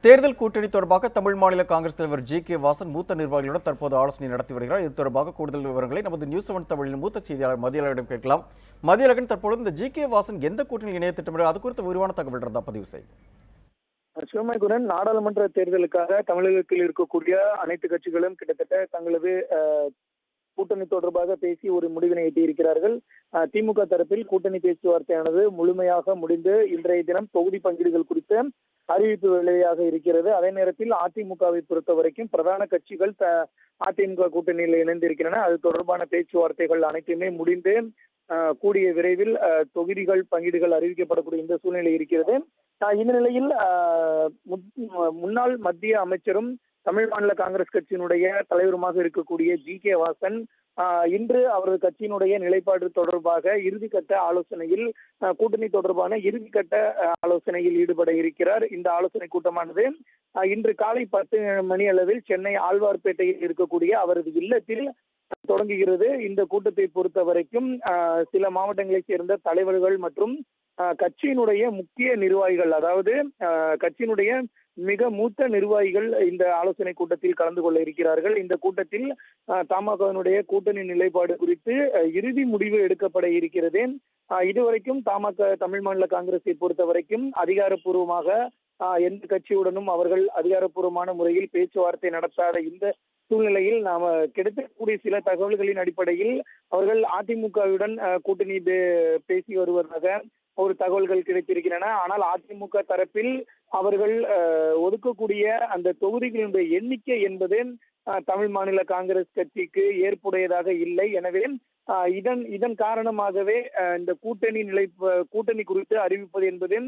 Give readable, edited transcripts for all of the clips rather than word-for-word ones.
தேர்தல் கூட்டணி தொடர்பாக தமிழ் மாநில காங்கிரஸ் தலைவர் ஜி.கே. வாசன் மூத்த நிர்வாகிகளுடன் தற்போது ஆலோசனை நடத்தி வருகிறார். இது தொடர்பாக கூடுதல் விவரங்களை நமது நியூஸ் 7 தமிழின் மூத்த செய்தியாளர் மதியழகனிடம் கேட்கலாம். மதியழகன், தற்போது இந்த ஜி.கே. வாசன் எந்த கூட்டணி இணைய திட்டமிட அது குறித்த விரிவான தகவல் இருந்தா பதிவு செய்யும். சிவமகுரன், நாடாளுமன்ற தேர்தலுக்காக தமிழகத்தில் இருக்கக்கூடிய அனைத்து கட்சிகளும் கிட்டத்தட்ட தங்களது கூட்டணி தொடர்பாக பேசி ஒரு முடிவினை எட்டியிருக்கிறார்கள். திமுக தரப்பில் கூட்டணி பேச்சுவார்த்தையானது முழுமையாக முடிந்து இன்றைய தினம் தொகுதி பங்கீடுகள் குறித்த அறிவிப்பு வேலையாக இருக்கிறது. அதே நேரத்தில் அதிமுகவை பொறுத்த வரைக்கும் பிரதான கட்சிகள் அதிமுக கூட்டணியில் இணைந்திருக்கின்றன. அது தொடர்பான பேச்சுவார்த்தைகள் அனைத்துமே முடிந்து கூடிய விரைவில் தொகுதிகள் பங்கீடுகள் அறிவிக்கப்படக்கூடிய இந்த சூழ்நிலை இருக்கிறது. இந்த நிலையில் முன்னாள் மத்திய அமைச்சரும் தமிழ் மாநில காங்கிரஸ் கட்சியினுடைய தலைவருமாக இருக்கக்கூடிய ஜி.கே. வாசன் இன்று அவரது கட்சியினுடைய நிலைப்பாடு தொடர்பாக இறுதிக்கட்ட ஆலோசனையில் கூட்டணி தொடர்பான இறுதிக்கட்ட ஆலோசனையில் ஈடுபட இருக்கிறார். இந்த ஆலோசனை கூட்டமானது இன்று காலை 10 மணி அளவில் சென்னை ஆழ்வார்பேட்டையில் இருக்கக்கூடிய அவரது இல்லத்தில் தொடங்குகிறது. இந்த கூட்டத்தை பொறுத்த வரைக்கும் சில மாவட்டங்களைச் சேர்ந்த தலைவர்கள் மற்றும் கட்சியினுடைய முக்கிய நிர்வாகிகள், அதாவது கட்சியினுடைய மிக மூத்த நிர்வாகிகள் இந்த ஆலோசனை கூட்டத்தில் கலந்து கொள்ள இருக்கிறார்கள். இந்த கூட்டத்தில் தமாகவினுடைய கூட்டணி நிலைப்பாடு குறித்து இறுதி முடிவு எடுக்கப்பட இருக்கிறது. இதுவரைக்கும் தமிழ் மாநில காங்கிரஸை பொறுத்த வரைக்கும் அதிகாரப்பூர்வமாக எந்த கட்சியுடனும் அவர்கள் அதிகாரப்பூர்வமான முறையில் பேச்சுவார்த்தை நடத்தாத இந்த சூழ்நிலையில் நாம கிடைக்கக்கூடிய சில தகவல்களின் அடிப்படையில் அவர்கள் அதிமுகவுடன் கூட்டணி பேசி வருவதாக ஒரு தகவல்கள் கிடைத்திருக்கின்றன. ஆனால் அதிமுக தரப்பில் அவர்கள் ஒதுக்கக்கூடிய அந்த தொகுதிகளினுடைய எண்ணிக்கை என்பது தமிழ் மாநில காங்கிரஸ் கட்சிக்கு ஏற்புடையதாக இல்லை. எனவே இதன் காரணமாகவே இந்த கூட்டணி குறித்து அறிவிப்பது என்பது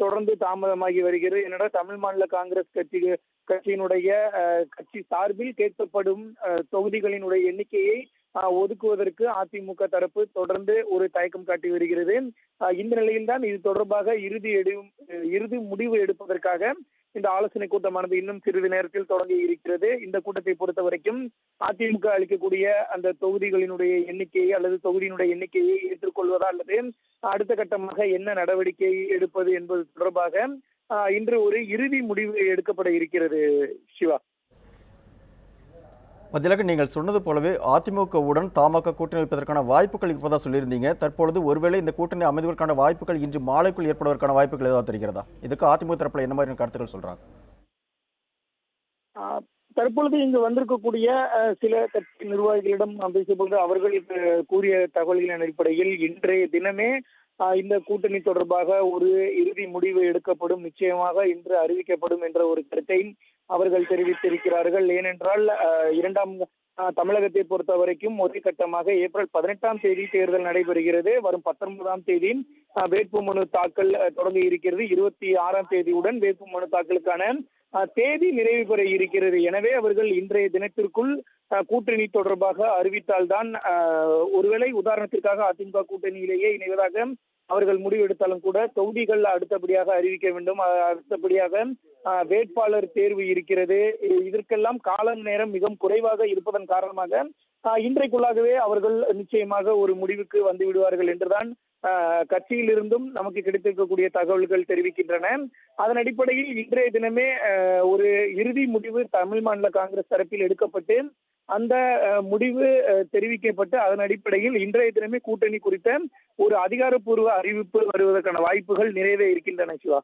தொடர்ந்து தாமதமாகி வருகிறது. என்னடா தமிழ் மாநில காங்கிரஸ் கட்சியினுடைய கட்சி சார்பில் கேட்கப்படும் தொகுதிகளினுடைய எண்ணிக்கையை ஒதுக்குவதற்கு அதிமுக தரப்பு தொடர்ந்து ஒரு தயக்கம் காட்டி வருகிறது. இந்த நிலையில்தான் இது தொடர்பாக இறுதி முடிவு எடுப்பதற்காக இந்த ஆலோசனை கூட்டமானது இன்னும் சிறிது நேரத்தில் தொடங்கி இருக்கிறது. இந்த கூட்டத்தை பொறுத்த வரைக்கும் அதிமுக அளிக்கக்கூடிய அந்த தொகுதிகளினுடைய எண்ணிக்கையை அல்லது தொகுதியினுடைய எண்ணிக்கையை ஏற்றுக்கொள்வதா அல்லது அடுத்த கட்டமாக என்ன நடவடிக்கை எடுப்பது என்பது தொடர்பாக இன்று ஒரு இறுதி முடிவு எடுக்கப்பட இருக்கிறது. சிவா, மதியழகன், நீங்கள் சொன்னது போலவே அதிமுகவுடன் தமாக கூட்டணி வைப்பதற்கான வாய்ப்புகள் இருப்பதா சொல்லியிருந்தீங்க. தற்பொழுது ஒருவேளை இந்த கூட்டணி அமைவதற்கான வாய்ப்புகள் இன்று மாலைக்குள் ஏற்படுவதற்கான வாய்ப்புகள் ஏதாவது தெரிகிறதா? இதுக்கு அதிமுக தரப்புல என்ன மாதிரியான கருத்துக்கள் சொல்றாங்க? தற்பொழுது இங்கு வந்திருக்கக்கூடிய சில கட்சி நிர்வாகிகளிடம் பேசும்போது அவர்கள் கூறிய தகவல்களின் அடிப்படையில் இன்றைய தினமே இந்த கூட்டணி தொடர்பாக ஒரு இறுதி முடிவு எடுக்கப்படும், நிச்சயமாக இன்று அறிவிக்கப்படும் என்ற ஒரு கருத்தை அவர்கள் தெரிவித்திருக்கிறார்கள். ஏனென்றால் தமிழகத்தை பொறுத்த வரைக்கும் ஒரே கட்டமாக ஏப்ரல் 18ஆம் தேதி தேர்தல் நடைபெறுகிறது. வரும் 19ஆம் தேதி வேட்புமனு தாக்கல் தொடங்க இருக்கிறது. 26ஆம் தேதியுடன் வேட்புமனு தாக்கலுக்கான தேதி நிறைவு பெற இருக்கிறது. எனவே அவர்கள் இன்றைய தினத்திற்குள் கூட்டணி தொடர்பாக அறிவித்தால்தான், ஒருவேளை உதாரணத்திற்காக அதிமுக கூட்டணியிலேயே இணைவதாக அவர்கள் முடிவெடுத்தாலும் கூட தொகுதிகள் அடுத்தபடியாக அறிவிக்க வேண்டும். அடுத்தபடியாக வேட்பாளர் தேர்வு இருக்கிறது. இதற்கெல்லாம் காலம் நேரம் மிகவும் குறைவாக இருப்பதன் காரணமாக இன்றைக்குள்ளாகவே அவர்கள் நிச்சயமாக ஒரு முடிவுக்கு வந்து விடுவார்கள் என்றுதான் கட்சியிலிருந்தும் நமக்கு கிடைத்திருக்கக்கூடிய தகவல்கள் தெரிவிக்கின்றன. அதன் அடிப்படையில் இன்றைய தினமே ஒரு இறுதி முடிவு தமிழ் மாநில காங்கிரஸ் தரப்பில் எடுக்கப்பட்டு அந்த முடிவு தெரிவிக்கப்பட்டு அதன் அடிப்படையில் இன்றைய தினமே கூட்டணி குறித்த ஒரு அதிகாரப்பூர்வ அறிவிப்பு வருவதற்கான வாய்ப்புகள் நிறையவே இருக்கின்றன. சிவா.